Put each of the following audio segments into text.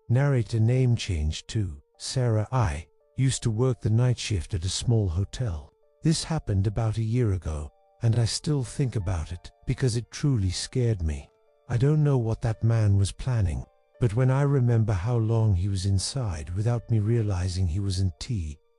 Narrator name changed to Sarah. I used to work the night shift at a small hotel. This happened about a year ago, and I still think about it because it truly scared me. I don't know what that man was planning, but when I remember how long he was inside without me realizing he wasn't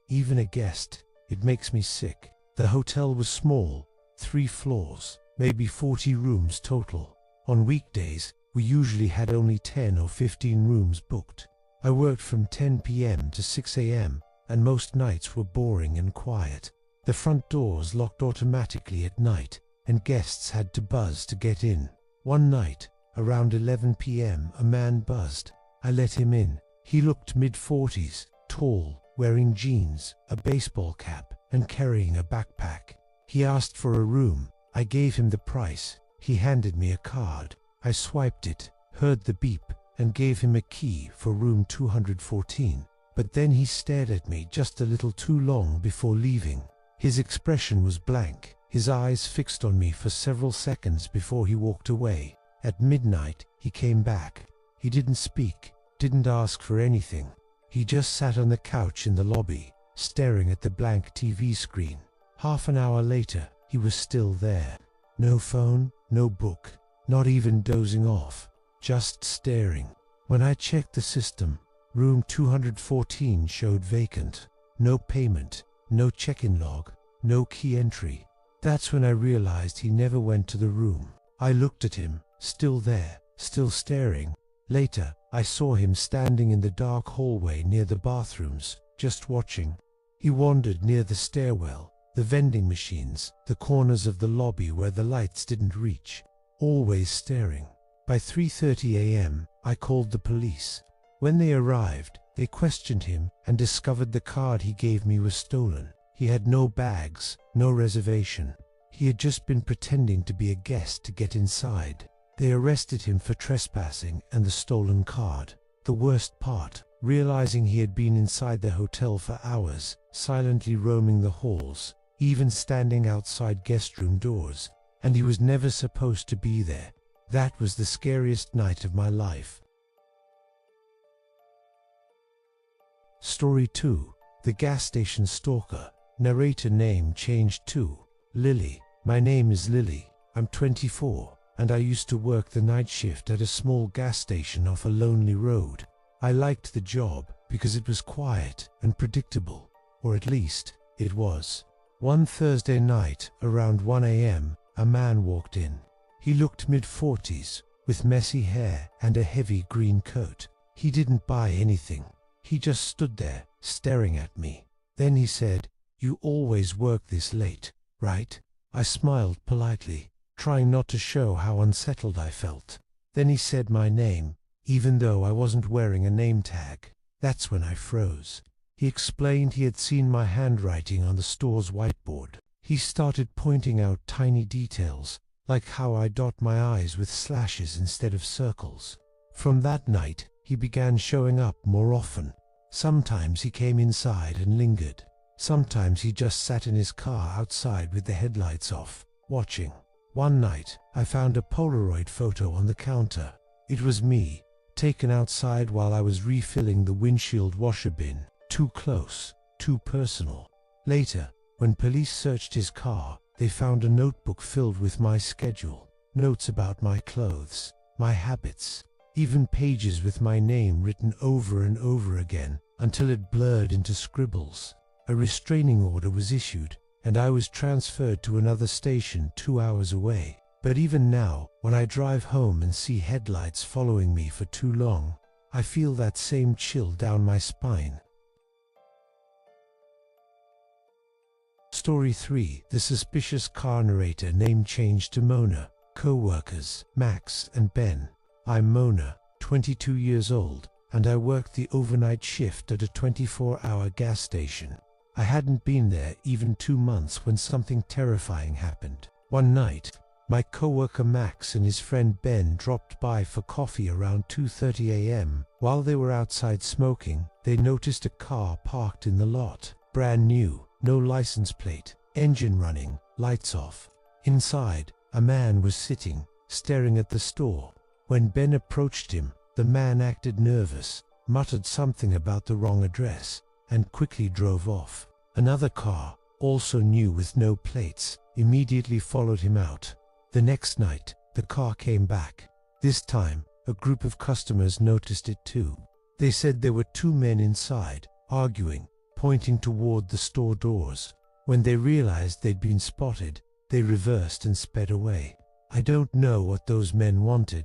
even a guest, it makes me sick. The hotel was small, 3 floors, maybe 40 rooms total. On weekdays, we usually had only 10 or 15 rooms booked. I worked from 10 p.m. to 6 a.m., and most nights were boring and quiet. The front doors locked automatically at night, and guests had to buzz to get in. One night, around 11 p.m., a man buzzed. I let him in. He looked mid-40s, tall, wearing jeans, a baseball cap, and carrying a backpack. He asked for a room. I gave him the price. He handed me a card. I swiped it, heard the beep, and gave him a key for room 214. But then he stared at me just a little too long before leaving. His expression was blank, his eyes fixed on me for several seconds before he walked away. At midnight, he came back. He didn't speak, didn't ask for anything. He just sat on the couch in the lobby, staring at the blank TV screen. Half an hour later, he was still there. No phone, no book, not even dozing off, just staring. When I checked the system, room 214 showed vacant. No payment, no check-in log, no key entry. That's when I realized he never went to the room. I looked at him, still there, still staring. Later, I saw him standing in the dark hallway near the bathrooms, just watching. He wandered near the stairwell, the vending machines, the corners of the lobby where the lights didn't reach, always staring. By 3:30 a.m., I called the police. When they arrived, they questioned him and discovered the card he gave me was stolen. He had no bags, no reservation. He had just been pretending to be a guest to get inside. They arrested him for trespassing and the stolen card. The worst part, realizing he had been inside the hotel for hours, silently roaming the halls, even standing outside guest room doors, and he was never supposed to be there. That was the scariest night of my life. Story 2. The Gas Station Stalker. Narrator name changed to Lily. My name is Lily. I'm 24, and I used to work the night shift at a small gas station off a lonely road. I liked the job because it was quiet and predictable, or at least, it was. One Thursday night, around 1 a.m., a man walked in. He looked mid-40s, with messy hair and a heavy green coat. He didn't buy anything. He just stood there, staring at me. Then he said, "You always work this late, right?" I smiled politely, trying not to show how unsettled I felt. Then he said my name, even though I wasn't wearing a name tag. That's when I froze. He explained he had seen my handwriting on the store's whiteboard. He started pointing out tiny details, like how I dot my I's with slashes instead of circles. From that night, he began showing up more often. Sometimes he came inside and lingered. Sometimes he just sat in his car outside with the headlights off, watching. One night, I found a Polaroid photo on the counter. It was me, taken outside while I was refilling the windshield washer bin. Too close, too personal. Later, when police searched his car, they found a notebook filled with my schedule, notes about my clothes, my habits, even pages with my name written over and over again until it blurred into scribbles. A restraining order was issued, and I was transferred to another station 2 hours away. But even now, when I drive home and see headlights following me for too long, I feel that same chill down my spine. Story 3. The Suspicious Car. Narrator name changed to Mona. Co-workers, Max and Ben. I'm Mona, 22 years old, and I worked the overnight shift at a 24-hour gas station. I hadn't been there even 2 months when something terrifying happened. One night, my coworker Max and his friend Ben dropped by for coffee around 2:30 a.m. While they were outside smoking, they noticed a car parked in the lot. Brand new, no license plate, engine running, lights off. Inside, a man was sitting, staring at the store. When Ben approached him, the man acted nervous, muttered something about the wrong address, and quickly drove off. Another car, also new with no plates, immediately followed him out. The next night, the car came back. This time, a group of customers noticed it too. They said there were two men inside, arguing, pointing toward the store doors. When they realized they'd been spotted, they reversed and sped away. I don't know what those men wanted,